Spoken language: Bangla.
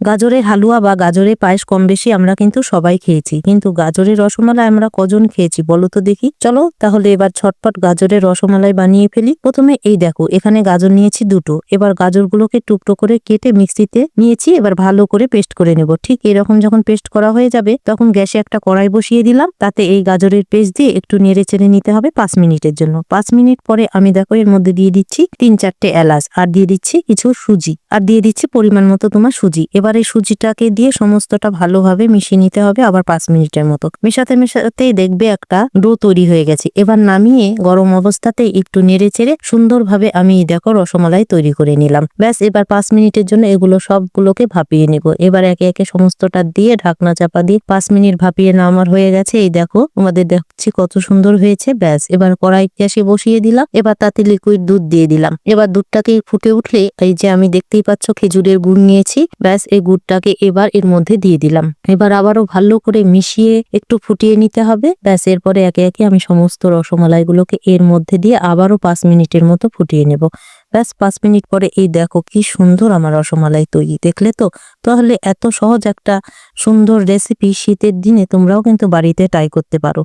গাজরের হালুয়া বা গাজরের পায়েস কম বেশি আমরা কিন্তু সবাই খেয়েছি, কিন্তু গাজরের রসমালাই আমরা কজন খেয়েছি বলো তো দেখি। চলো তাহলে এবার ছটপট গাজরের রসমালাই বানিয়ে ফেলি। প্রথমে এই দেখো এখানে গাজর নিয়েছি দুটো। এবার গাজরগুলোকে টুকরো করে কেটে মিক্সিতে নিয়েছি, এবার ভালো করে পেস্ট করে নেব। ঠিক এরকম যখন পেস্ট করা হয়ে যাবে তখন গ্যাসে একটা কড়াই বসিয়ে দিলাম, তাতে এই গাজরের পেস্ট দিয়ে একটু নেড়ে চেড়ে নিতে হবে 5 মিনিটের জন্য। 5 মিনিট পরে আমি দেখো এর মধ্যে দিয়ে দিচ্ছি 3-4টে এলাচ, আর দিয়ে দিচ্ছি কিছু সুজি, আর দিয়ে দিচ্ছি পরিমাণ মতো তোমার সুজি। এবার এই সুজিটাকে দিয়ে সমস্তটা ভালোভাবে মিশিয়ে নিতে হবে আবার 5 মিনিটের মতো। মেশাতে মেশাতেই দেখবে একটা ডো তৈরি হয়ে গেছে। এবার নামিয়ে গরম অবস্থাতে একটু নেড়ে চেড়ে সুন্দরভাবে আমি দেখো রসমালাই তৈরি করে নিলাম। ব্যাস এবার 5 মিনিটের জন্য এগুলো সবগুলোকে ভাপিয়ে নেব। এবার একে একে সমস্তটা দিয়ে ঢাকনা চাপা দিয়ে 5 মিনিট ভাপিয়ে নেওয়ার হয়ে গেছে। এই দেখো তোমাদের দেখছি কত সুন্দর হয়েছে। ব্যাস এবার কড়াই গ্যাসে বসিয়ে দিলাম, এবার তাতে লিকুইড দুধ দিয়ে দিলাম। এবার দুধটাকে ফুটে উঠলে এই যে আমি দেখতেই পাচ্ছ খেজুরের গুড় নিয়েছি, ব্যাস এই গুড়টাকে এবার এর মধ্যে দিয়ে দিলাম। এবার আবারও ভালো করে মিশিয়ে একটু ফুটিয়ে নিতে হবে। ব্যাস এরপরে একে একে আমি সমস্ত রসমালাইগুলোকে এর মধ্যে দিয়ে আবারও 5 মিনিটের মতো ফুটিয়ে নেব। ব্যাস 5 মিনিট পরে এই দেখো কি সুন্দর আমার রসমালাই তৈরি, দেখলে তো। তাহলে এত সহজ একটা সুন্দর রেসিপি শীতের দিনে তোমরাও কিন্তু বাড়িতে ট্রাই করতে পারো।